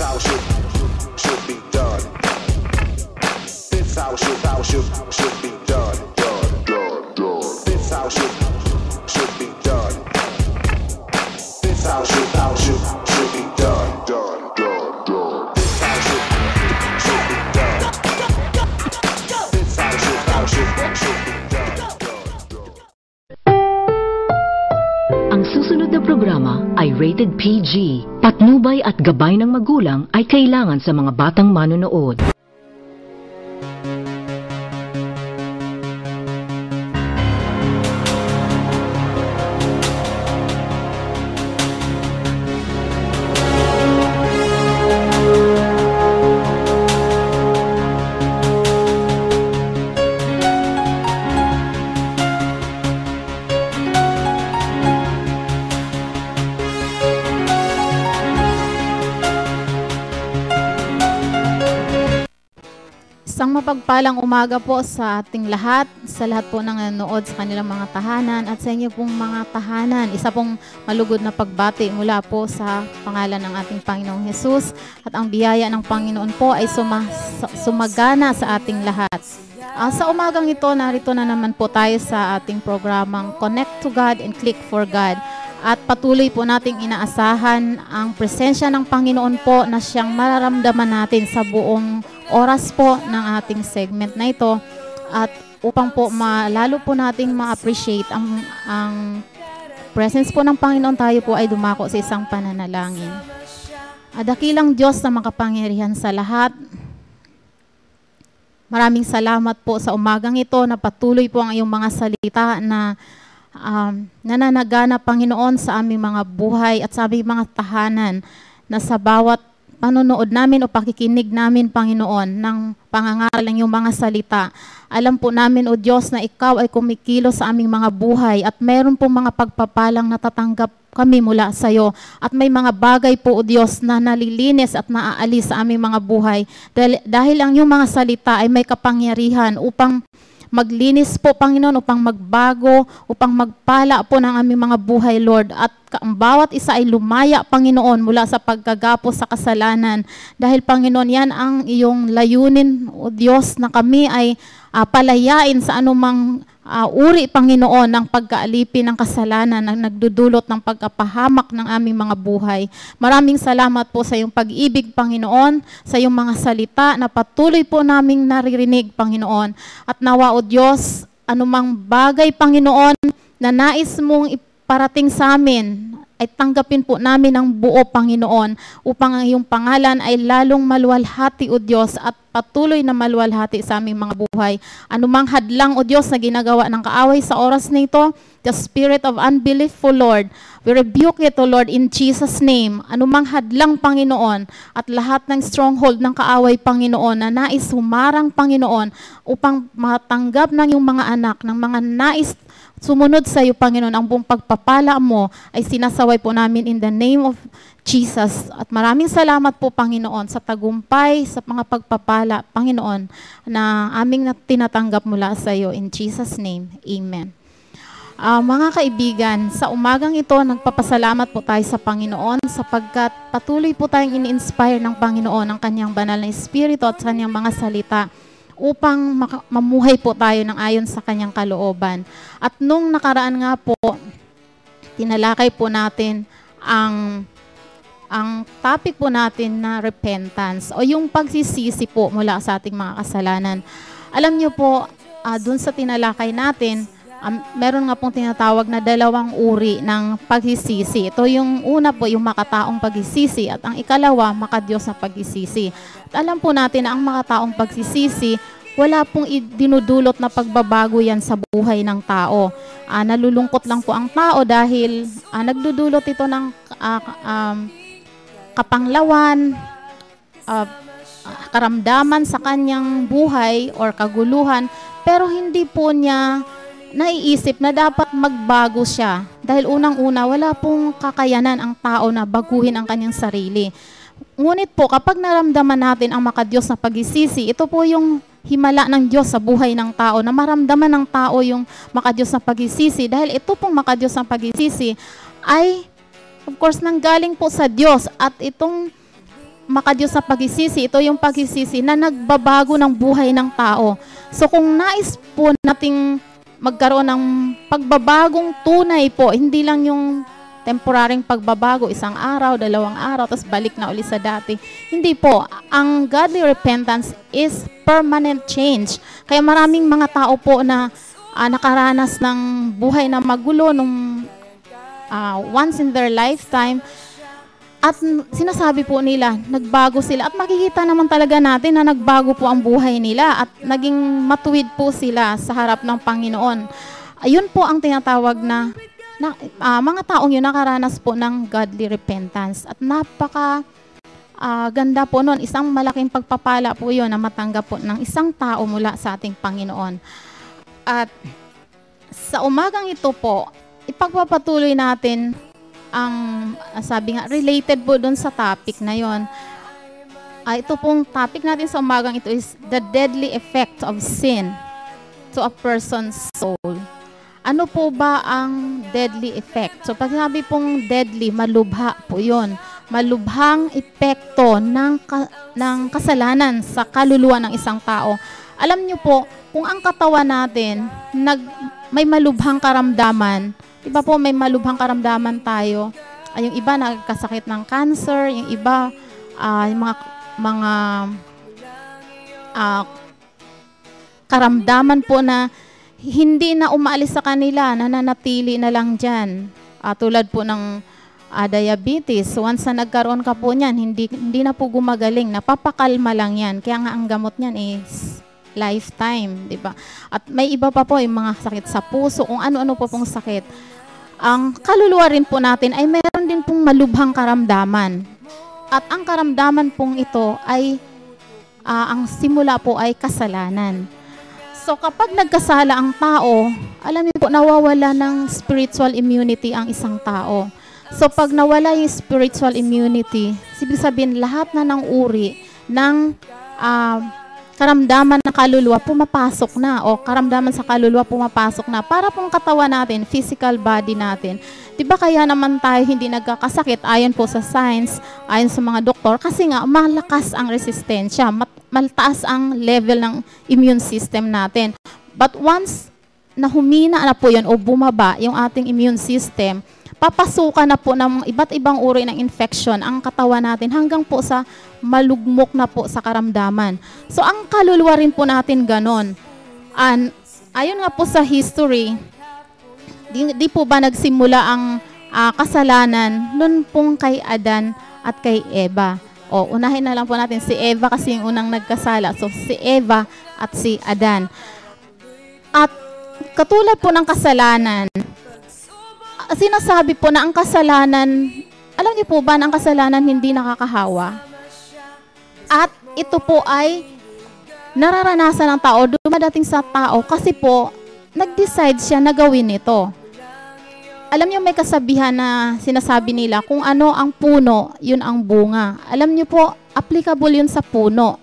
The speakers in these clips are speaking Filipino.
how it should be done. This how it should be done. This how it should be done. This how it should be done. This how it should be done. This how it should be done. Ang susunod na programa ay rated PG. Patnubay at gabay ng magulang ay kailangan sa mga batang manonood. Isang mapagpalang umaga po sa ating lahat, sa lahat po ng nanonood sa kanilang mga tahanan at sa inyo pong mga tahanan. Isa pong malugod na pagbati mula po sa pangalan ng ating Panginoong Hesus at ang biyaya ng Panginoon po ay sumagana sa ating lahat. Sa umagang ito, narito na naman po tayo sa ating programang Connect to God and Click for God. At patuloy po nating inaasahan ang presensya ng Panginoon po na siyang mararamdaman natin sa buong oras po ng ating segment na ito. At upang po lalo po nating ma-appreciate ang presence po ng Panginoon, tayo po ay dumako sa isang pananalangin. Dakilang Diyos na makapangyarihan sa lahat, maraming salamat po sa umagang ito na patuloy po ang iyong mga salita na nananagana, Panginoon, sa aming mga buhay at sa aming mga tahanan, na sa bawat panonood namin o pakikinig namin, Panginoon, ng pangangaral ng iyong mga salita. Alam po namin, O Diyos, na ikaw ay kumikilos sa aming mga buhay at mayroon po mga pagpapalang natatanggap kami mula sa iyo. At may mga bagay po, O Diyos, na nalilinis at naaalis sa aming mga buhay. Dahil ang iyong mga salita ay may kapangyarihan upang maglinis po, Panginoon, upang magbago, upang magpala po ng aming mga buhay, Lord. At ang bawat isa ay lumaya, Panginoon, mula sa pagkagapos sa kasalanan. Dahil, Panginoon, yan ang iyong layunin, O Diyos, na kami ay palayain sa anumang uri, Panginoon, ng pagkaalipin ng kasalanan na nagdudulot ng pagkapahamak ng aming mga buhay. Maraming salamat po sa iyong pag-ibig, Panginoon, sa iyong mga salita na patuloy po naming naririnig, Panginoon. At nawa, O Diyos, anumang bagay, Panginoon, na nais mong iparating sa amin, ay tanggapin po namin ang buo, Panginoon, upang ang iyong pangalan ay lalong maluwalhati, O Diyos, at patuloy na maluwalhati sa aming mga buhay. Anumang hadlang, O Diyos, na ginagawa ng kaaway sa oras na ito, the spirit of unbelief, O Lord, we rebuke it, O Lord, in Jesus' name. Anumang hadlang, Panginoon, at lahat ng stronghold ng kaaway, Panginoon, na nais humarang, Panginoon, upang matanggap ng iyong mga anak, ng mga nais sumunod sa iyo, Panginoon, ang buong pagpapala mo ay sinasaway po namin in the name of Jesus. At maraming salamat po, Panginoon, sa tagumpay, sa mga pagpapala, Panginoon, na aming tinatanggap mula sa iyo. In Jesus' name, Amen. Mga kaibigan, sa umagang ito, nagpapasalamat po tayo sa Panginoon sapagkat patuloy po tayong ini-inspire ng Panginoon ang kanyang banal na Espiritu at kanyang mga salita upang mamuhay po tayo ng ayon sa kanyang kalooban. At nung nakaraan nga po, tinalakay po natin ang topic po natin na repentance o yung pagsisisi po mula sa ating mga kasalanan. Alam niyo po, dun sa tinalakay natin, meron nga pong tinatawag na dalawang uri ng pagsisisi. Ito yung una po, yung makataong pagsisisi, at ang ikalawa, makadiyos na pagsisisi. At alam po natin na ang makataong pagsisisi, wala pong dinudulot na pagbabago yan sa buhay ng tao. Nalulungkot lang po ang tao dahil nagdudulot ito ng kapanglawan, karamdaman sa kanyang buhay or kaguluhan, pero hindi po niya naiisip na dapat magbago siya. Dahil unang-una, wala pong kakayanan ang tao na baguhin ang kanyang sarili. Ngunit po, kapag naramdaman natin ang makadiyos na pagsisisi, ito po yung himala ng Diyos sa buhay ng tao, na maramdaman ng tao yung makadiyos na pagsisisi. Dahil ito pong makadiyos na pagsisisi ay, of course, nanggaling po sa Diyos. At itong makadiyos na pagsisisi, ito yung pagsisisi na nagbabago ng buhay ng tao. So kung nais po nating magkaroon ng pagbabagong tunay po, hindi lang yung temporaryong pagbabago, isang araw, 2 araw, tapos balik na uli sa dati. Hindi po. Ang godly repentance is permanent change. Kaya maraming mga tao po na nakaranas ng buhay na magulo nung once in their lifetime, at sinasabi po nila, nagbago sila. At makikita naman talaga natin na nagbago po ang buhay nila at naging matuwid po sila sa harap ng Panginoon. Ayun po ang tinatawag na mga taong yun nakaranas po ng godly repentance. At napaka ganda po nun. Isang malaking pagpapala po yun na matanggap po ng isang tao mula sa ating Panginoon. At sa umagang ito po, ipagpapatuloy natin ang sabi nga, related po doon sa topic na yon. Ito pong topic natin sa umagang ito is the deadly effect of sin to a person's soul. Ano po ba ang deadly effect? So pag sabi pong deadly, malubha po yon. Malubhang epekto ng kasalanan sa kaluluwa ng isang tao. Alam niyo po, kung ang katawan natin may malubhang karamdaman, iba po may malubhang karamdaman tayo. Yung iba nagkasakit ng cancer, yung iba yung mga karamdaman po na hindi na umaalis sa kanila, nananatili na lang dyan. Tulad po ng diabetes. Once na nagkaroon ka po niyan, hindi na po gumagaling. Napapakalma lang yan. Kaya nga ang gamot niyan is lifetime, di ba? At may iba pa po yung mga sakit sa puso, kung ano-ano po pong sakit. Ang kaluluwa rin po natin ay mayroon din pong malubhang karamdaman. At ang karamdaman pong ito ay, ang simula po ay kasalanan. So kapag nagkasala ang tao, alam niyo po, nawawala ng spiritual immunity ang isang tao. So pag nawala yung spiritual immunity, ibig sabihin lahat na ng uri ng karamdaman ng kaluluwa pumapasok na, o karamdaman sa kaluluwa pumapasok na para pong katawan natin, physical body natin. Diba kaya naman tayo hindi nagkakasakit ayon po sa science, ayon sa mga doktor, kasi nga malakas ang resistensya, mataas ang level ng immune system natin. But once na humina na po yun o bumaba yung ating immune system, papasukan na po ng iba't ibang uri ng infection ang katawan natin hanggang po sa malugmok na po sa karamdaman. So, ang kaluluwa rin po natin ganon. And, ayon nga po sa history, di po ba nagsimula ang kasalanan nun pong kay Adan at kay Eva? O, unahin na lang po natin si Eva kasi yung unang nagkasala. So, si Eva at si Adan. At katulad po ng kasalanan, sinasabi po na ang kasalanan, alam niyo po ba na ang kasalanan hindi nakakahawa? At ito po ay nararanasan ng tao, dumadating sa tao kasi po nag-decide siya na gawin ito. Alam niyo may kasabihan na sinasabi nila, kung ano ang puno, yun ang bunga. Alam niyo po, applicable yun sa puno.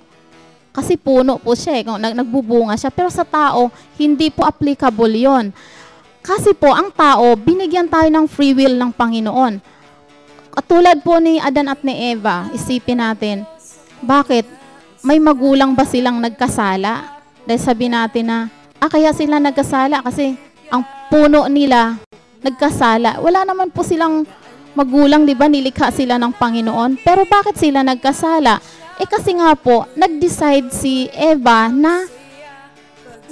Kasi puno po siya, kung nagbubunga siya. Pero sa tao, hindi po applicable yun. Kasi po, ang tao, binigyan tayo ng free will ng Panginoon. Katulad po ni Adan at ni Eva, isipin natin, bakit? May magulang ba silang nagkasala? Dahil sabi natin na, kaya sila nagkasala kasi ang puno nila nagkasala. Wala naman po silang magulang, di ba? Nilikha sila ng Panginoon. Pero bakit sila nagkasala? Kasi nga po, nag-decide si Eva na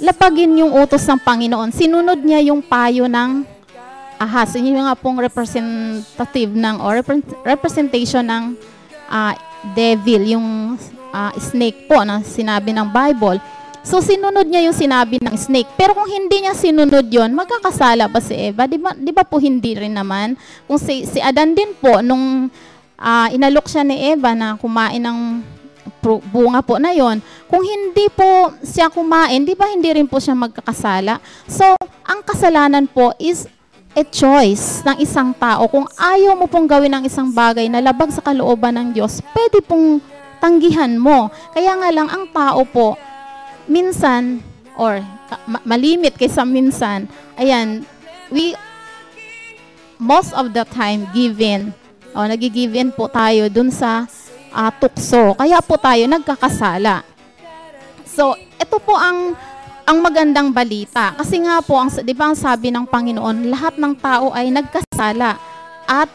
lapagin yung utos ng Panginoon. Sinunod niya yung payo ng ahas. Yun yung nga pong representative ng, o representation ng devil, yung snake po na sinabi ng Bible. So, sinunod niya yung sinabi ng snake. Pero kung hindi niya sinunod yon, magkakasala ba si Eva? Di ba po hindi rin naman? Kung si Adan din po, nung inalok siya ni Eva na kumain ng bunga po na yon, kung hindi po siya kumain, di ba hindi rin po siya magkakasala? So, ang kasalanan po is a choice ng isang tao. Kung ayaw mo pong gawin ang isang bagay na labag sa kalooban ng Diyos, pwede pong tanggihan mo. Kaya nga lang, ang tao po, minsan, or malimit kaysa minsan, ayan, we most of the time give in, o nag-give in po tayo dun sa tukso. Kaya po tayo nagkakasala. So, ito po ang magandang balita. Kasi nga po, di ba ang sabi ng Panginoon, lahat ng tao ay nagkasala at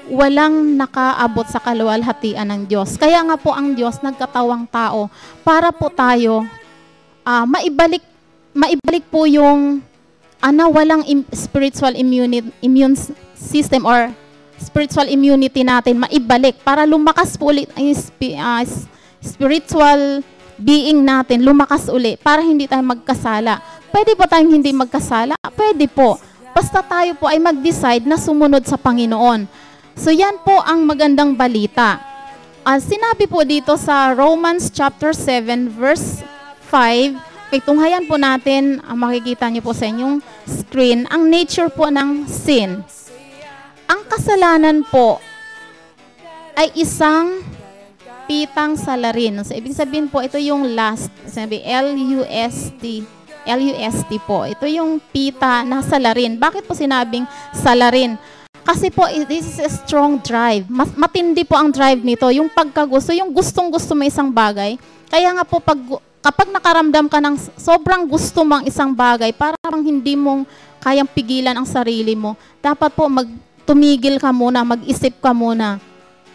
walang nakaabot sa kaluwalhatian ng Diyos. Kaya nga po ang Diyos nagkatawang tao para po tayo maibalik po yung walang spiritual immune system or spiritual immunity natin, maibalik para lumakas po ulit ang spiritual being natin, lumakas uli para hindi tayo magkasala. Pwede po tayong hindi magkasala? Pwede po. Basta tayo po ay mag-decide na sumunod sa Panginoon. So yan po ang magandang balita. Sinabi po dito sa Romans chapter 7 verse 5, tunghayan po natin, makikita niyo po sa inyong screen, ang nature po ng sin. Ang kasalanan po ay isang pitang salarin. So, ibig sabihin po, ito yung lust. Sabi, L-U-S-T po. Ito yung pita na salarin. Bakit po sinabing salarin? Kasi po, this is a strong drive. Matindi po ang drive nito. Yung pagkagusto, yung gustong-gusto mo isang bagay. Kaya nga po, kapag nakaramdam ka ng sobrang gusto mo ang isang bagay, parang hindi mong kayang pigilan ang sarili mo, dapat po tumigil ka muna, mag-isip ka muna.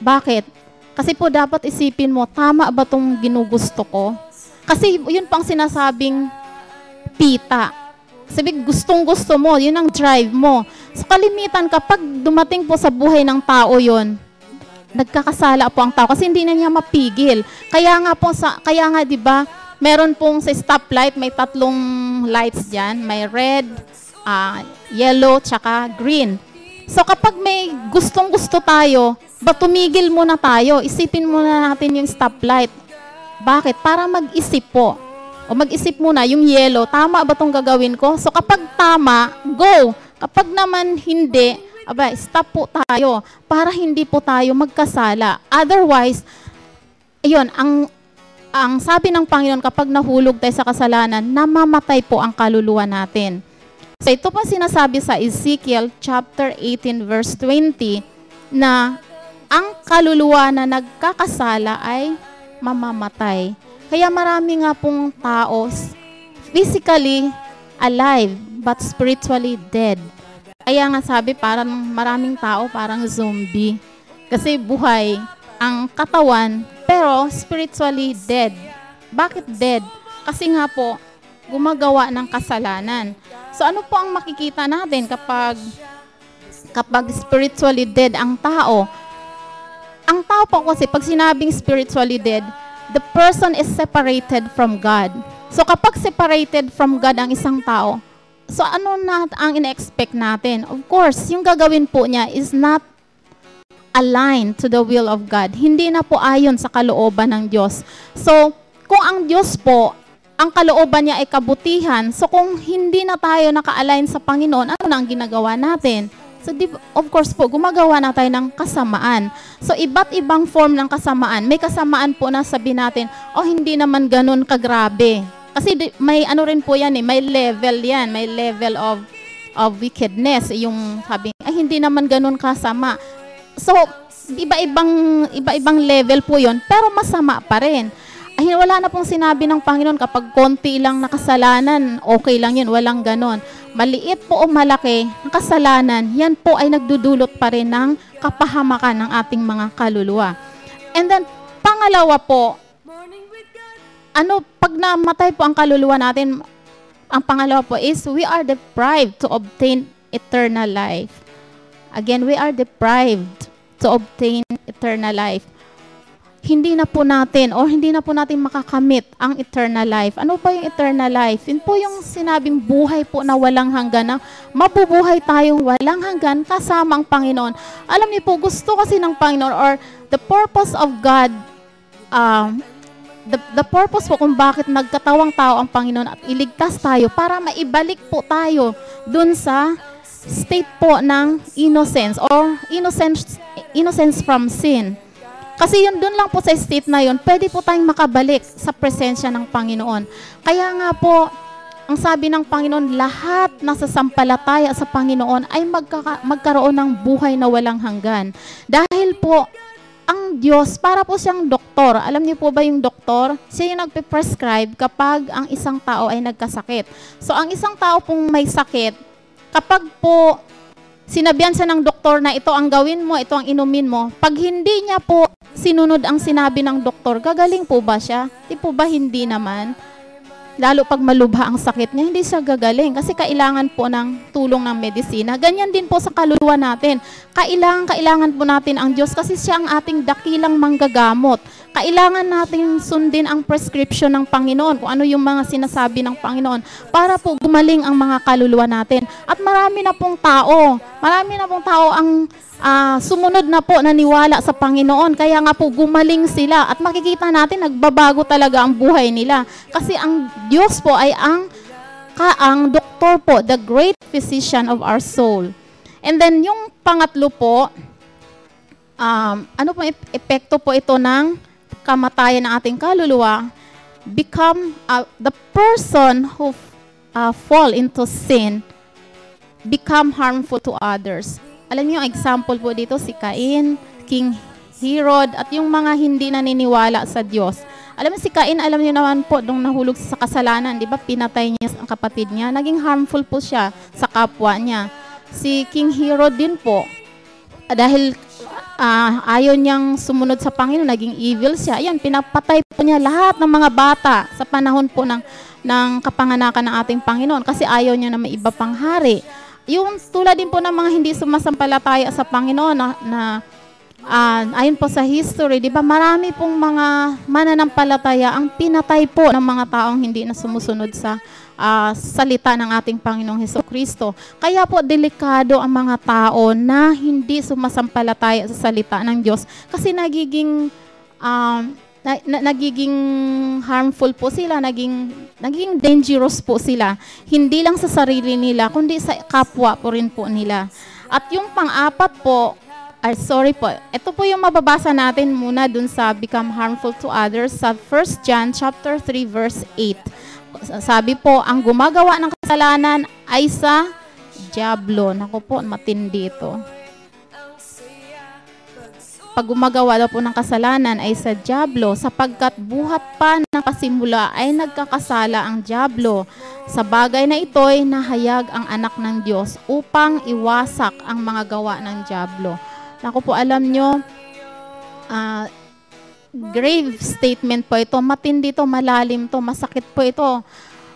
Bakit? Kasi po dapat isipin mo, tama ba itong ginugusto ko? Kasi yun pang sinasabing pita. Sabi, gustong-gusto mo, yun ang drive mo. So kalimitan, kapag dumating po sa buhay ng tao yun, nagkakasala po ang tao kasi hindi na niya mapigil. Kaya nga 'di ba, meron pong sa stoplight, may 3 lights diyan, may red, yellow, tsaka green. So kapag may gustong-gusto tayo, tumigil muna tayo, isipin muna natin yung stoplight. Bakit? Para mag-isip po. O mag-isip muna, yung yellow, tama ba itong gagawin ko? So kapag tama, go. Kapag naman hindi, stop po tayo para hindi po tayo magkasala. Otherwise, ayun, ang sabi ng Panginoon, kapag nahulog tayo sa kasalanan, namamatay po ang kaluluwa natin. So ito po sinasabi sa Ezekiel chapter 18 verse 20 na ang kaluluwa na nagkakasala ay mamamatay. Kaya marami nga pong tao physically alive but spiritually dead. Kaya nga sabi parang maraming tao parang zombie. Kasi buhay ang katawan pero spiritually dead. Bakit dead? Kasi nga po gumagawa ng kasalanan. So ano po ang makikita natin kapag spiritually dead ang tao? Ang tao po kasi pag sinabing spiritually dead, the person is separated from God. So kapag separated from God ang isang tao, so ano na ang ina-expect natin? Of course, yung gagawin po niya is not aligned to the will of God. Hindi na po ayon sa kalooban ng Diyos. So kung ang Diyos po, ang kalooban niya ay kabutihan, so kung hindi na tayo naka-align sa Panginoon, ano na ang ginagawa natin? So, of course po, gumagawa na tayo ng kasamaan. So, iba't ibang form ng kasamaan. May kasamaan po na sabihin natin, hindi naman ganun kagrabe. Kasi may ano rin po yan may level yan. May level of wickedness. Yung sabi, hindi naman ganun kasama. So, iba-ibang level po yon, pero masama pa rin. Wala na pong sinabi ng Panginoon kapag konti lang nakasalanan, okay lang yun, walang ganon. Maliit po o malaki, nakasalanan, yan po ay nagdudulot pa rin ng kapahamakan ng ating mga kaluluwa. And then, pangalawa po, pag namatay po ang kaluluwa natin, ang pangalawa po is, we are deprived to obtain eternal life. Again, we are deprived to obtain eternal life. Hindi na po natin makakamit ang eternal life. Ano pa yung eternal life? Yun po yung sinabing buhay po na walang hanggan, na mabubuhay tayong walang hanggan kasama ang Panginoon. Alam niyo po, gusto kasi ng Panginoon, or the purpose of God, the purpose po kung bakit nagkatawang tao ang Panginoon at iligtas tayo para maibalik po tayo dun sa state po ng innocence or innocence from sin. Kasi yun, dun lang po sa state na yun, pwede po tayong makabalik sa presensya ng Panginoon. Kaya nga po, ang sabi ng Panginoon, lahat na sasampalataya sa Panginoon ay magkaroon ng buhay na walang hanggan. Dahil po, ang Diyos, para po siyang doktor. Alam niyo po ba yung doktor? Siya yung nagpe-prescribe kapag ang isang tao ay nagkasakit. So, ang isang tao pong may sakit, kapag po sinabihan siya ng doktor na ito ang gawin mo, ito ang inumin mo, pag hindi niya po sinunod ang sinabi ng doktor, gagaling po ba siya? Di po ba hindi naman? Lalo pag malubha ang sakit niya, hindi siya gagaling kasi kailangan po ng tulong ng medisina. Ganyan din po sa kaluluwa natin. Kailangan po natin ang Diyos kasi siya ang ating dakilang manggagamot. Kailangan natin sundin ang prescription ng Panginoon, kung ano yung mga sinasabi ng Panginoon para po gumaling ang mga kaluluwa natin. At marami na pong tao ang sumunod na po, naniwala sa Panginoon. Kaya nga po gumaling sila at makikita natin nagbabago talaga ang buhay nila. Kasi ang Diyos po ay ang doktor po, the great physician of our soul. And then yung pangatlo po, ano po epekto po ito ng kamatayan ng ating kaluluwa? The person who fall into sin become harmful to others. Alam niyo, example po dito si Cain, King Herod, at yung mga hindi naniniwala sa Diyos. Alam niyo, si Cain, alam niyo naman po, nung nahulog sa kasalanan, di ba, pinatay niya ang kapatid niya. Naging harmful po siya sa kapwa niya. Si King Herod din po, dahil ayaw niyang sumunod sa Panginoon, naging evil siya. Ayan, pinapatay po niya lahat ng mga bata sa panahon po ng kapanganakan ng ating Panginoon kasi ayaw niya na may iba pang hari. Yung tulad din po ng mga hindi sumasampalataya sa Panginoon ayon po sa history, di ba, marami pong mga mananampalataya ang pinatay po ng mga taong hindi na sumusunod sa salita ng ating Panginoong Hesukristo. Kaya po delikado ang mga tao na hindi sumasampalataya sa salita ng Diyos kasi nagiging harmful po sila, naging dangerous po sila. Hindi lang sa sarili nila, kundi sa kapwa po rin po nila. At yung pang-apat po, ito po yung mababasa natin muna dun sa become harmful to others sa 1 John chapter 3 verse 8. Sabi po, ang gumagawa ng kasalanan ay sa diablo. Naku po, matindi ito. Pag gumagawa daw po ng kasalanan ay sa diablo, sapagkat buhat pa ng pasimula ay nagkakasala ang diablo. Sa bagay na ito'y nahayag ang anak ng Diyos upang iwasak ang mga gawa ng diablo. Naku po, alam nyo, grave statement po ito, matindi ito, malalim ito, masakit po ito.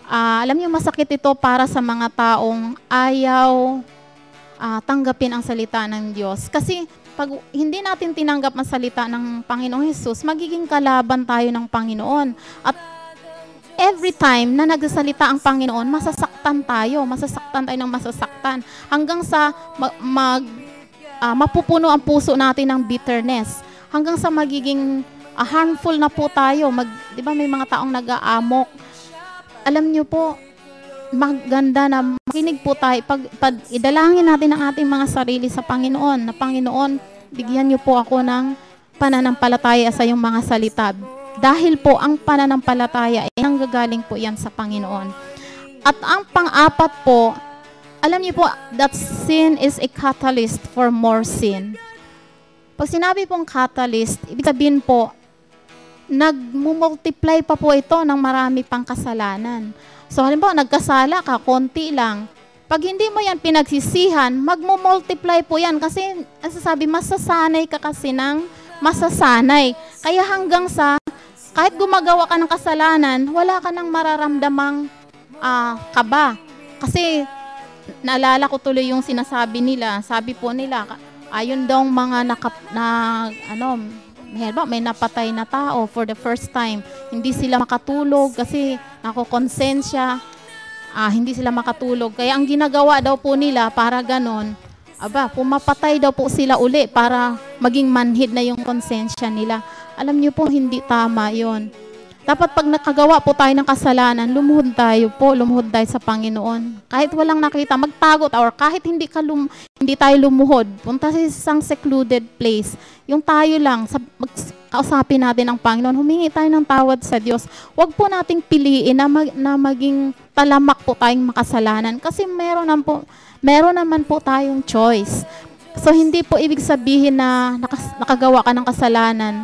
Alam nyo, masakit ito para sa mga taong ayaw tanggapin ang salita ng Diyos. Kasi pag hindi natin tinanggap ang salita ng Panginoong Hesus, magiging kalaban tayo ng Panginoon. At every time na nagsasalita ang Panginoon, masasaktan tayo ng masasaktan. Hanggang sa mapupuno ang puso natin ng bitterness. Hanggang sa magiging harmful na po tayo. Di ba may mga taong nag-aamok? Alam niyo po, maganda na makinig po tayo. Pag idalangin natin ang ating mga sarili sa Panginoon, na Panginoon, bigyan niyo po ako ng pananampalataya sa iyong mga salita. Dahil po ang pananampalataya ay nanggagaling po yan sa Panginoon. At ang pang-apat po, alam niyo po, that sin is a catalyst for more sin. Pag sinabi pong catalyst, ibig sabihin po, nag-multiply pa po ito ng marami pang kasalanan. So, halimbawa, nagkasala ka, konti lang. Pag hindi mo yan pinagsisihan, mag-multiply po yan kasi, sasabi, masasanay ka kasi ng masasanay. Kaya hanggang sa, kahit gumagawa ka ng kasalanan, wala ka nang mararamdamang kaba. Kasi, naalala ko tuloy yung sinasabi nila. Sabi po nila, ayun daw mga may napatay na tao for the first time. Hindi sila makatulog kasi nakokonsensya. Hindi sila makatulog. Kaya ang ginagawa daw po nila para ganon, pumapatay daw po sila uli para maging manhid na yung konsensya nila. Alam niyo po, hindi tama yon. Dapat pag nakagawa po tayo ng kasalanan, lumuhod tayo sa Panginoon. Kahit walang nakita, magtagot, or kahit hindi tayo lumuhod, punta sa isang secluded place. Yung tayo lang, kausapin natin ang Panginoon, humingi tayo ng tawad sa Diyos. Huwag po nating piliin na maging talamak po tayong makasalanan. Kasi meron naman po tayong choice. So, hindi po ibig sabihin na nakagawa ka ng kasalanan,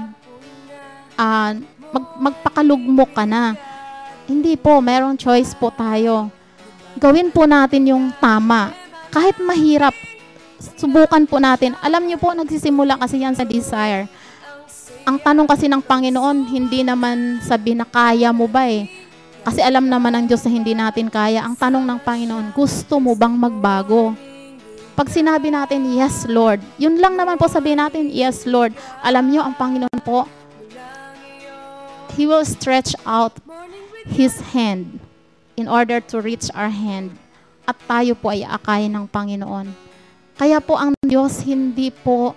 magpakalugmok ka na. Hindi po, mayroong choice po tayo. Gawin po natin yung tama. Kahit mahirap, subukan po natin. Alam niyo po, nagsisimula kasi yan sa desire. Ang tanong kasi ng Panginoon, hindi naman sabi na kaya mo ba eh. Kasi alam naman ng Diyos na hindi natin kaya. Ang tanong ng Panginoon, gusto mo bang magbago? Pag sinabi natin, yes Lord, yun lang naman po sabihin natin, yes Lord. Alam niyo, ang Panginoon po, He will stretch out His hand in order to reach our hand. At tayo po ay aakayin ng Panginoon. Kaya po ang Diyos hindi po,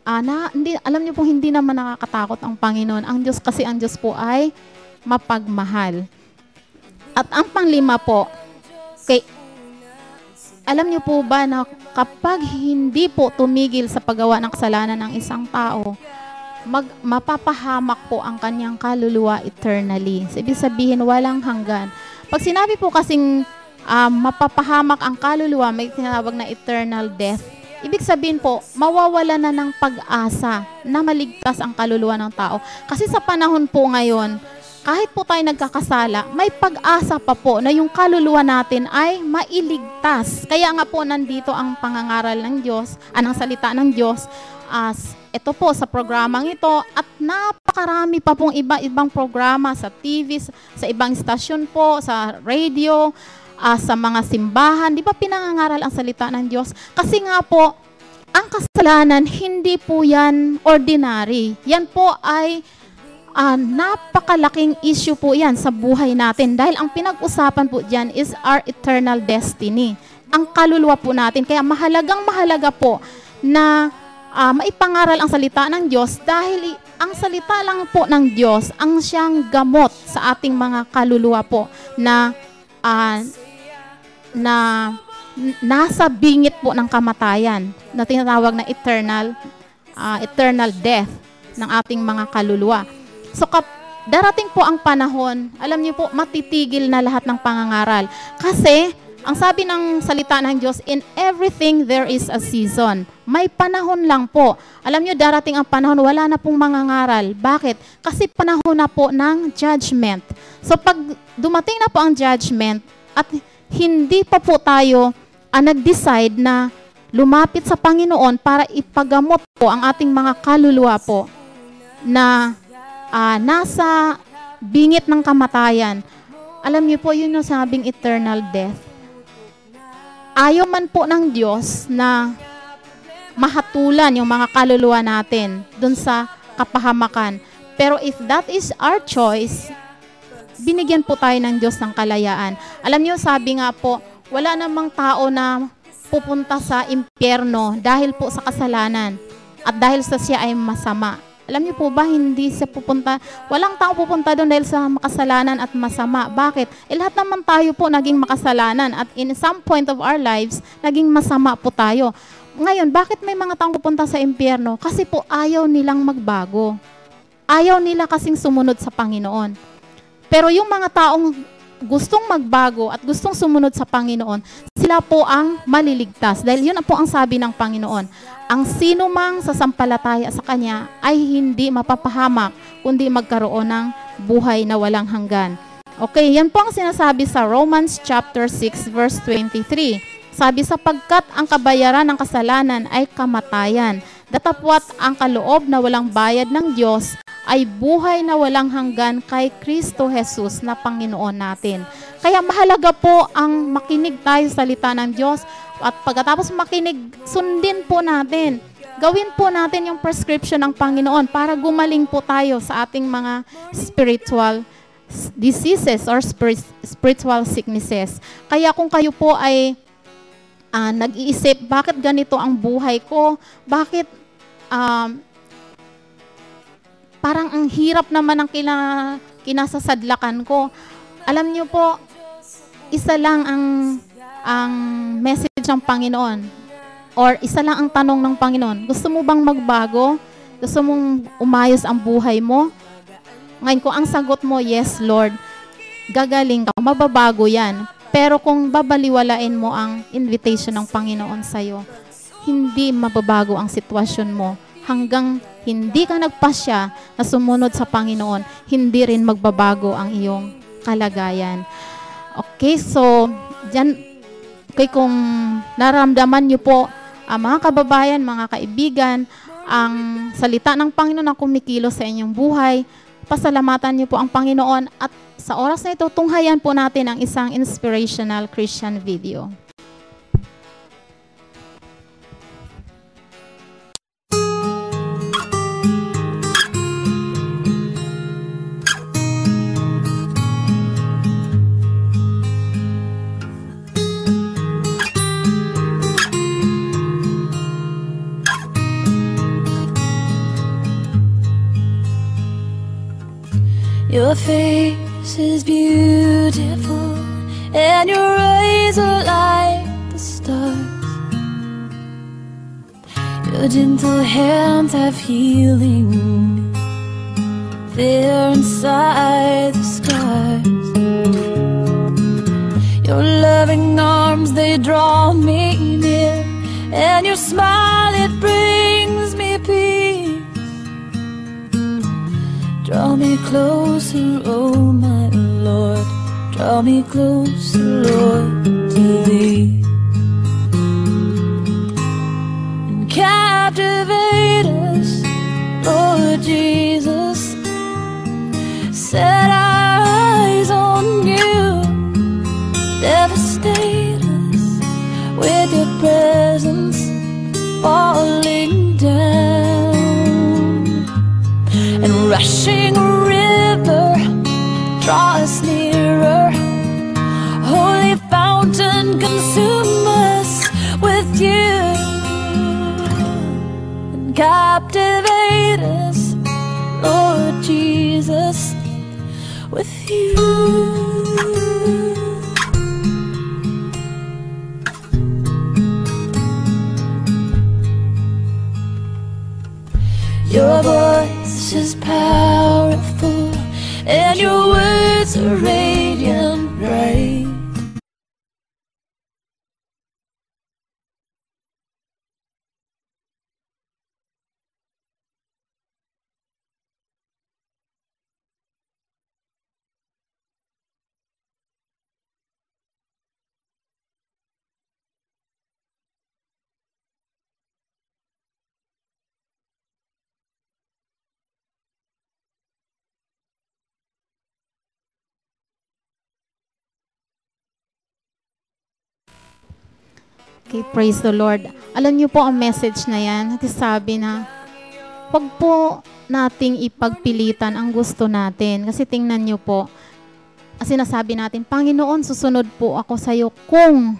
alam niyo po hindi naman nakakatakot ang Panginoon. Ang Diyos kasi, ang Diyos po ay mapagmahal. At ang panglima po, alam niyo po ba na kapag hindi po tumigil sa paggawa ng kasalanan ng isang tao, mapapahamak po ang kanyang kaluluwa eternally. So, ibig sabihin, walang hanggan. Pag sinabi po kasing mapapahamak ang kaluluwa, may tinatawag na eternal death. Ibig sabihin po, mawawala na ng pag-asa na maligtas ang kaluluwa ng tao. Kasi sa panahon po ngayon, kahit po tayo nagkakasala, may pag-asa pa po na yung kaluluwa natin ay mailigtas. Kaya nga po nandito ang pangangaral ng Diyos, ng salita ng Diyos, ito po sa programang ito, at napakarami pa pong iba-ibang programa sa TV, sa ibang istasyon po, sa radio, sa mga simbahan. Di ba pinangangaral ang salita ng Diyos? Kasi nga po, ang kasalanan, hindi po yan ordinary. Yan po ay napakalaking issue po yan sa buhay natin. Dahil ang pinag-usapan po dyan is our eternal destiny. Ang kaluluwa po natin. Kaya mahalagang mahalaga po na maipangaral ang salita ng Diyos dahil ang salita lang po ng Diyos ang siyang gamot sa ating mga kaluluwa po na nasa bingit po ng kamatayan na tinatawag na eternal death ng ating mga kaluluwa. So darating po ang panahon, alam niyo po, matitigil na lahat ng pangangaral. Kasi ang sabi ng salita ng Diyos, in everything there is a season. May panahon lang po. Alam niyo, darating ang panahon, wala na pong mangangaral. Bakit? Kasi panahon na po ng judgment. So pag dumating na po ang judgment at hindi pa po tayo nag-decide na lumapit sa Panginoon para ipagamot po ang ating mga kaluluwa po na nasa bingit ng kamatayan. Alam niyo po, yun yung sabing eternal death. Ayaw man po ng Diyos na mahatulan yung mga kaluluwa natin dun sa kapahamakan. Pero if that is our choice, binigyan po tayo ng Diyos ng kalayaan. Alam niyo, sabi nga po, wala namang tao na pupunta sa impyerno dahil po sa kasalanan at dahil sa siya ay masama. Alam niyo po ba, hindi siya pupunta, walang tao pupunta doon dahil sa makasalanan at masama. Bakit? Lahat naman tayo po naging makasalanan at in some point of our lives, naging masama po tayo. Ngayon, bakit may mga taong pupunta sa impyerno? Kasi po ayaw nilang magbago. Ayaw nila kasing sumunod sa Panginoon. Pero yung mga taong gustong magbago at gustong sumunod sa Panginoon, sila po ang maliligtas. Dahil yun po ang sabi ng Panginoon. Ang sino mang sasampalataya sa Kanya ay hindi mapapahamak, kundi magkaroon ng buhay na walang hanggan. Okay, yan po ang sinasabi sa Romans chapter 6 verse 23. Sabi, sapagkat ang kabayaran ng kasalanan ay kamatayan, datapwat ang kaloob na walang bayad ng Diyos ay buhay na walang hanggan kay Kristo Jesus na Panginoon natin. Kaya mahalaga po ang makinig tayo sa salita ng Diyos at pagkatapos makinig, sundin po natin. Gawin po natin yung prescription ng Panginoon para gumaling po tayo sa ating mga spiritual diseases or spiritual sicknesses. Kaya kung kayo po ay nag-iisip, bakit ganito ang buhay ko? Bakit parang ang hirap naman ang kinasasadlakan ko. Alam niyo po, isa lang ang message ng Panginoon or isa lang ang tanong ng Panginoon. Gusto mo bang magbago? Gusto mong umayos ang buhay mo? Ngayon, kung ang sagot mo, yes, Lord, gagaling ka, mababago yan. Pero kung babaliwalain mo ang invitation ng Panginoon sa'yo, hindi mababago ang sitwasyon mo. Hanggang hindi ka nagpasya na sumunod sa Panginoon, hindi rin magbabago ang iyong kalagayan. Okay, so, dyan, okay, kung naramdaman nyo po, mga kababayan, mga kaibigan, ang salita ng Panginoon na kumikilos sa inyong buhay, pasalamatan niyo po ang Panginoon at sa oras na ito, tunghayan po natin ang isang inspirational Christian video. Your face is beautiful, and your eyes are like the stars. Your gentle hands have healing there inside the scars. Your loving arms, they draw me near, and your smile, it brings me peace. Draw me closer, oh my Lord, draw me closer, Lord, to Thee. And captivate us, Lord Jesus, set our eyes on You, devastate us with Your presence falling down. And rushing river, draw us nearer. Holy fountain, consume us with You. And captivate us, Lord Jesus, with You. Your voice is powerful, and Your words are radiant bright. Okay, praise the Lord. Alam niyo po ang message na yan, sabi na, huwag po nating ipagpilitan ang gusto natin. Kasi tingnan niyo po, sinasabi natin, Panginoon, susunod po ako sa iyo kung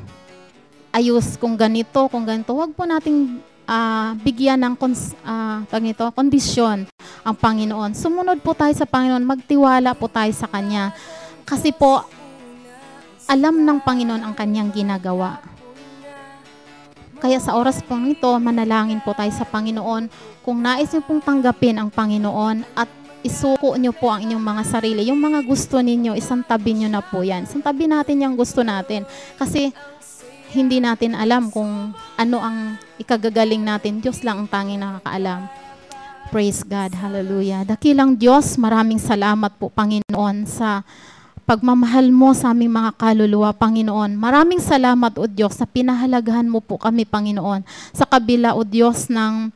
ayos, kung ganito. Huwag po nating bigyan ng kondisyon ang Panginoon. Sumunod po tayo sa Panginoon, magtiwala po tayo sa Kanya. Kasi po, alam ng Panginoon ang Kanyang ginagawa. Kaya sa oras po nito, manalangin po tayo sa Panginoon. Kung nais niyo pong tanggapin ang Panginoon at isuko niyo po ang inyong mga sarili, yung mga gusto ninyo, isang tabi niyo na po yan. Isang tabi natin yung gusto natin. Kasi hindi natin alam kung ano ang ikagagaling natin. Diyos lang ang tanging nakakaalam. Praise God. Hallelujah. Dakilang Diyos, maraming salamat po, Panginoon, sa pagmamahal mo sa aming mga kaluluwa, Panginoon. Maraming salamat, O Diyos, sa pinahalagahan mo po kami, Panginoon. Sa kabila, O Diyos, ng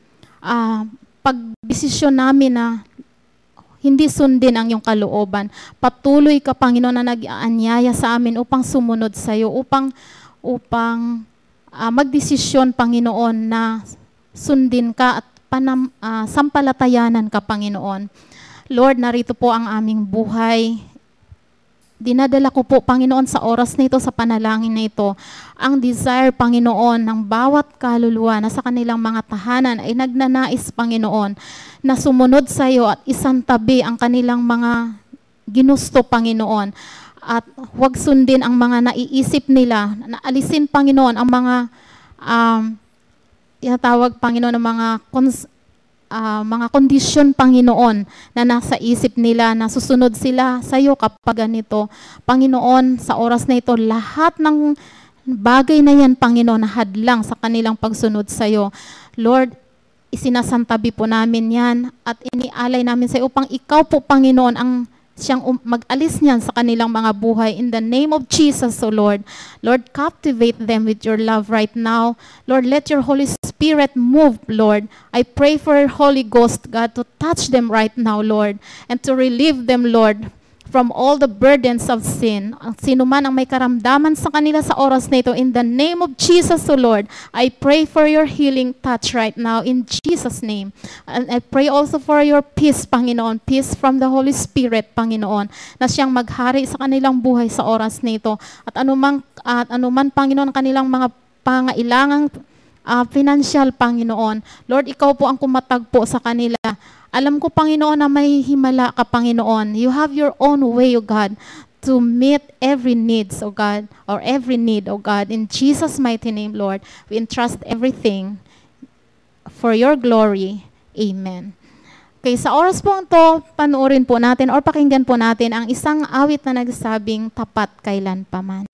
pagdesisyon namin na hindi sundin ang iyong kalooban. Patuloy ka, Panginoon, na nag-aanyaya sa amin upang sumunod sa iyo, upang magdesisyon, Panginoon, na sundin ka at sampalatayanan ka, Panginoon. Lord, narito po ang aming buhay. Dinadala ko po, Panginoon, sa oras na ito, sa panalangin na ito, ang desire, Panginoon, ng bawat kaluluwa na sa kanilang mga tahanan ay nagnanais, Panginoon, na sumunod sa iyo at isantabi ang kanilang mga ginusto, Panginoon. At huwag sundin ang mga naiisip nila, na alisin, Panginoon, ang mga tinatawag, Panginoon, ng mga kondisyon, Panginoon, na nasa isip nila na susunod sila sa iyo kapag ganito. Panginoon, sa oras na ito, lahat ng bagay na yan, Panginoon, na hadlang sa kanilang pagsunod sa iyo. Lord, isinasantabi po namin yan at inialay namin sa iyo upang ikaw po, Panginoon, ang siyang mag-alis niyan sa kanilang mga buhay. In the name of Jesus, O Lord. Lord, captivate them with your love right now. Lord, let your Holy Spirit move, Lord. I pray for your Holy Ghost, God, to touch them right now, Lord, and to relieve them, Lord, from all the burdens of sin. Ang sino man ang may karamdaman sa kanila sa oras na ito, in the name of Jesus, O Lord, I pray for your healing touch right now in Jesus' name. And I pray also for your peace, Panginoon, peace from the Holy Spirit, Panginoon, na siyang maghari sa kanilang buhay sa oras na ito. At anuman, Panginoon, kanilang mga pangailangang financial, Panginoon, Lord, ikaw po ang kumatagpo sa kanila. Alam ko, Panginoon, na may himala ka, Panginoon. You have your own way, O God, to meet every needs, O God, or every need, O God. In Jesus' mighty name, Lord, we entrust everything for your glory. Amen. Okay, sa oras po ito, panuorin po natin or pakinggan po natin ang isang awit na nagsasabing tapat kailan paman.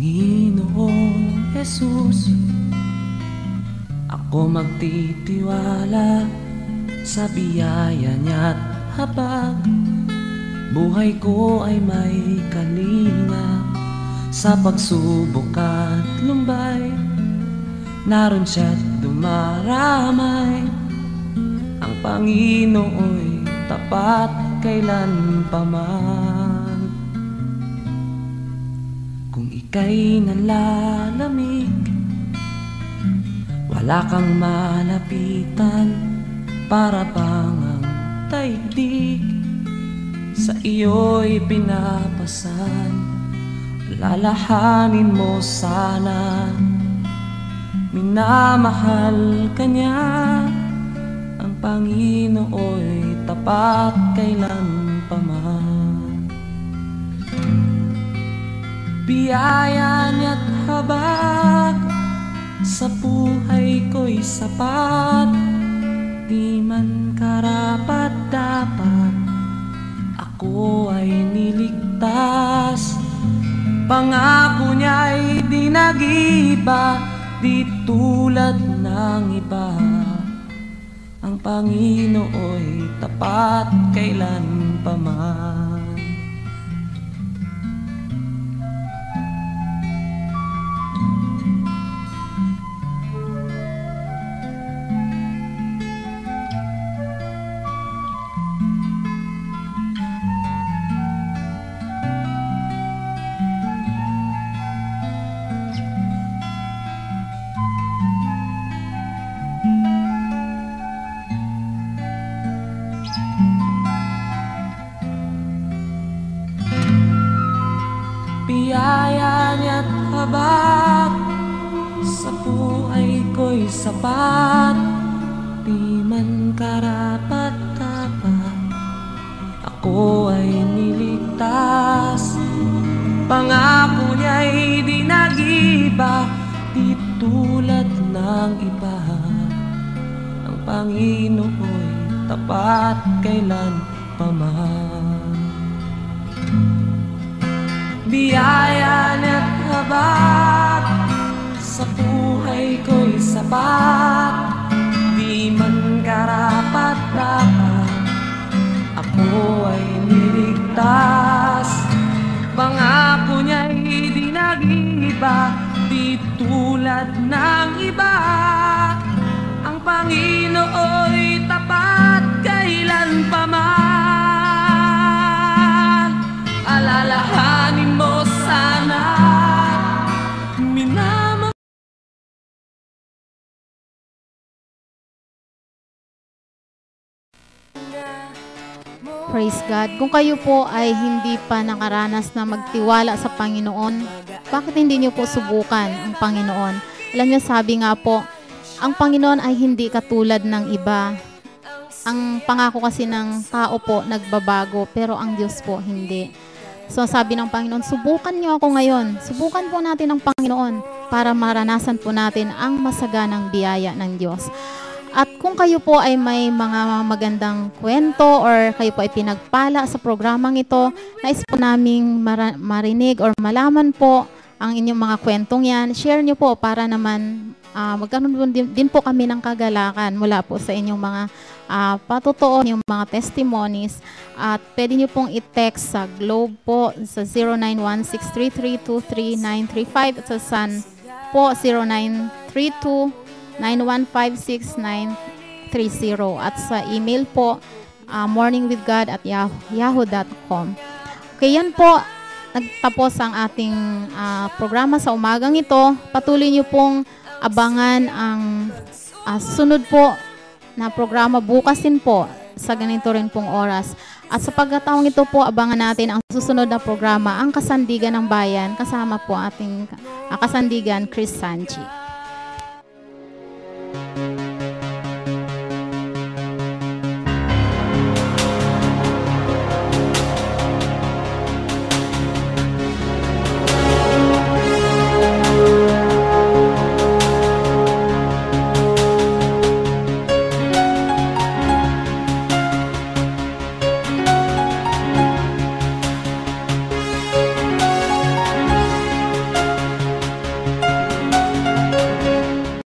Panginoong Jesus, ako magtitiwala sa biyaya niya't habag. Buhay ko ay may kalinga sa pagsubok at lumbay. Naroon siya't dumaramay. Ang Panginoo'y tapat kailan paman. Ika'y nalalamig, wala kang malapitan, para bang ang daigdig sa iyo'y pinapasan. Lalahanin mo sana, minamahal ka niya. Ang Panginoo'y tapat kailan paman. Biyaya niya't habag sa buhay ko'y sapat. Di man karapat-dapat, ako ay niligtas. Pangako niya'y di nag-iba, di tulad ng iba. Ang Panginoo'y tapat kailan paman. Biyaya niya't habag sa buhay ko'y sapat. Di man karapat-dapat, ako ay niligtas. Pangako niya'y di nag-iba, di tulad ng iba. Ang Panginoo'y tapat kailan paman. Biyaya niya't habag sa buhay ko'y sapat. Di man karapat-dapat, ako ay niligtas. Pangako niya'y di nag-iba, di tulad ng iba. Ang Panginoo'y tapat kailan paman. Alalahanin mo sana, minamahal. Praise God. Kung kayo po ay hindi pa nakaranas na magtiwala sa Panginoon, bakit hindi niyo po subukan ang Panginoon? Alam niyo, sabi nga po, ang Panginoon ay hindi katulad ng iba. Ang pangako kasi ng tao po nagbabago, pero ang Diyos po hindi. So sabi ng Panginoon, subukan niyo ako ngayon. Subukan po natin ang Panginoon para maranasan po natin ang masaganang biyaya ng Diyos. At kung kayo po ay may mga magandang kwento or kayo po ay pinagpala sa programang ito, nais po naming marinig or malaman po ang inyong mga kwentong yan. Share nyo po para naman magkaroon din po kami ng kagalakan mula po sa inyong mga patotoo, yung mga testimonies. At pwede nyo pong i-text sa Globe po sa 0916332335 at sa Sun po 0932-9156930 at sa email po morningwithgod@yahoo.com. Okay, yan po. Nagtapos ang ating programa sa umagang ito. Patuloy nyo pong abangan ang sunod po na programa bukas din po sa ganito rin pong oras. At sa pagkataong ito po, abangan natin ang susunod na programa, ang Kasandigan ng Bayan, kasama po ating kasandigan Chris Sanchi.